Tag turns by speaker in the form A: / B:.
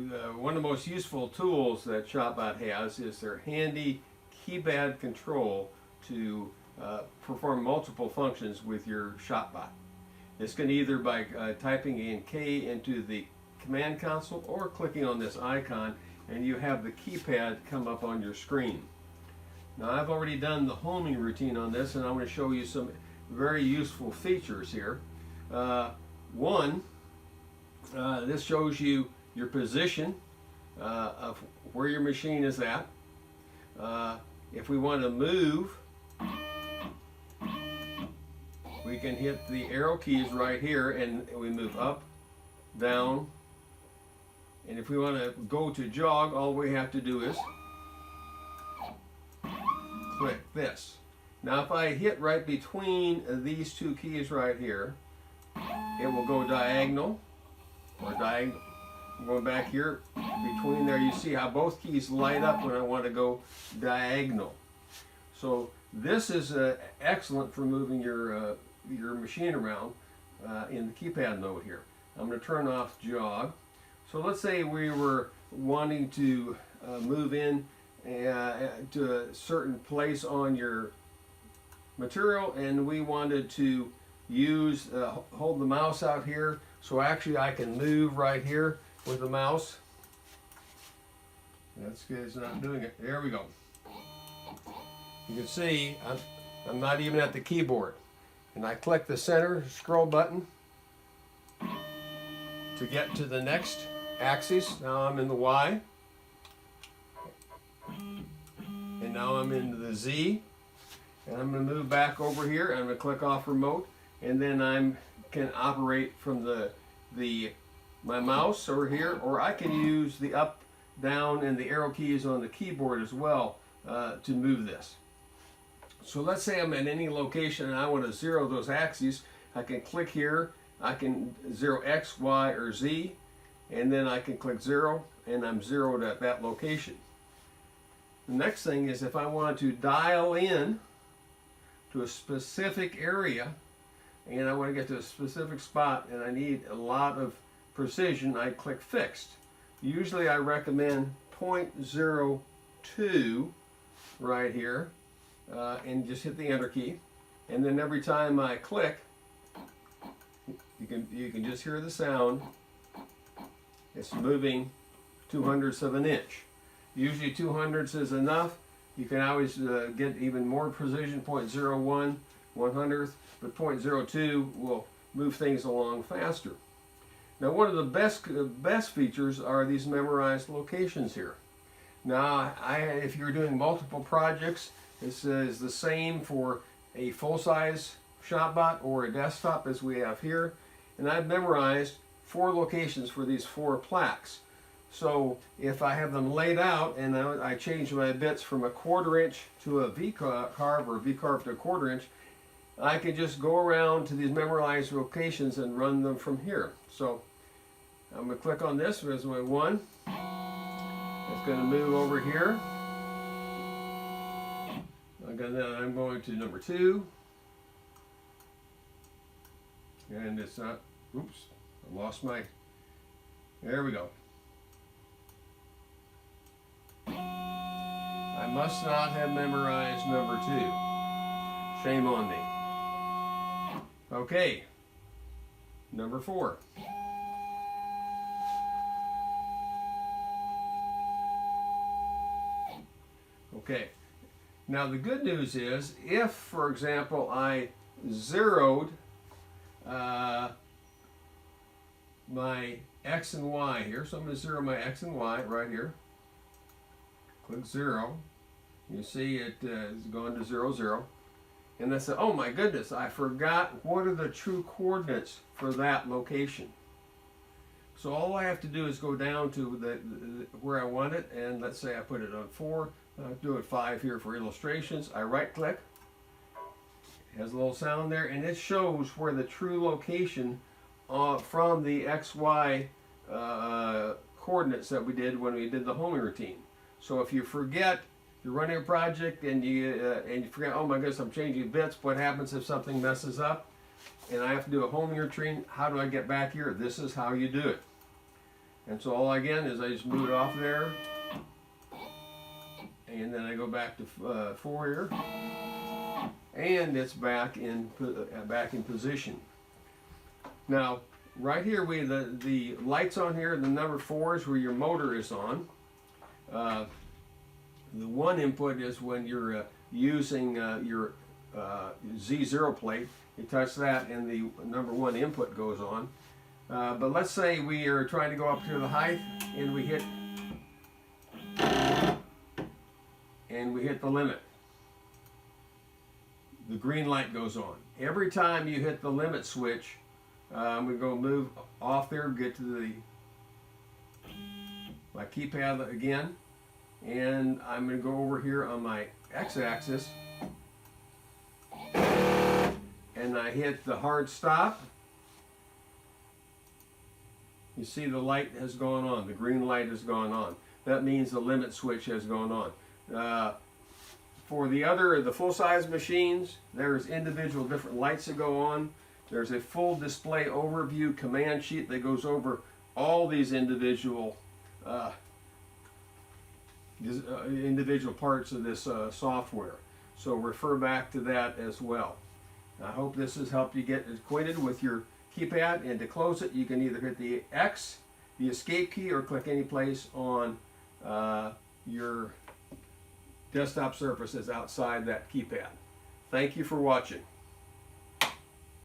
A: one of the most useful tools that ShopBot has is their handy keypad control to perform multiple functions with your ShopBot. This can either by typing in K into the command console or clicking on this icon, and you have the keypad come up on your screen. Now I've already done the homing routine on this, and I'm going to show you some very useful features here. This shows you your position of where your machine is at. If we want to move, we can hit the arrow keys right here and we move up, down, and if we want to go to jog, all we have to do is click this. Now if I hit right between these two keys right here, it will go diagonal or diagonal. Going back here between there, you see how both keys light up when I want to go diagonal. So this is excellent for moving your machine around in the keypad mode here. I'm going to turn off jog. So let's say we were wanting to move in to a certain place on your material, and we wanted to use hold the mouse out here, so actually I can move right here with the mouse. That's good, it's not doing it. There we go. You can see I'm not even at the keyboard, and I click the center scroll button to get to the next axis. Now I'm in the Y, and now I'm into the Z, and I'm going to move back over here. I'm going to click off remote, and then I can operate from my mouse over here, or I can use the up, down, and the arrow keys on the keyboard as well to move this. So let's say I'm at any location and I want to zero those axes. I can click here, I can zero X, Y, or Z, and then I can click 0, and I'm zeroed at that location. The next thing is if I want to dial in to a specific area, and I want to get to a specific spot, and I need a lot of precision, I click fixed. Usually I recommend 0.02 right here, and just hit the enter key, and then every time I click, you can just hear the sound. It's moving 2/100ths of an inch. Usually 2/100ths is enough. You can always get even more precision, 0.01 1/100th, but 0.02 will move things along faster. Now one of the best features are these memorized locations here. Now if you're doing multiple projects, this is the same for a full-size ShopBot or a desktop as we have here, and I've memorized 4 locations for these 4 plaques. So if I have them laid out and I change my bits from a 1/4 inch to a V-carve or V-carve to a 1/4 inch, I can just go around to these memorized locations and run them from here. So I'm going to click on this as my 1. It's going to move over here. I'm going to number 2. And it's not, oops, I lost my, there we go. I must not have memorized number 2. Shame on me. Okay, number 4. Okay, now the good news is if, for example, I zeroed my X and Y here, so I'm going to zero my X and Y right here. Click 0. You see it is going to 0, 0. And I said, oh my goodness, I forgot what are the true coordinates for that location. So all I have to do is go down to where I want it, and let's say I put it on 4. I'll do it 5 here for illustrations. I right click. It has a little sound there, and it shows where the true location from the XY coordinates that we did when we did the homing routine. So if you forget, you're running a project and you forget, oh my goodness, I'm changing bits. What happens if something messes up and I have to do a homing routine? How do I get back here? This is how you do it. And so all again is I just move it off there, and then I go back to 4 here, and it's back in position. Now right here the lights on here, the number 4 is where your motor is on. The 1 input is when you're using your Z0 plate. You touch that and the number 1 input goes on. But let's say we are trying to go up to the height and we hit the limit. The green light goes on. Every time you hit the limit switch, I'm going to go move off there, get to my keypad again, and I'm going to go over here on my x-axis, and I hit the hard stop. You see the light has gone on, the green light has gone on. That means the limit switch has gone on. For the full-size machines, there's individual different lights that go on. There's a full display overview command sheet that goes over all these individual parts of this software. So refer back to that as well. I hope this has helped you get acquainted with your keypad, and to close it you can either hit the X, the escape key, or click any place on your desktop surfaces outside that keypad. Thank you for watching.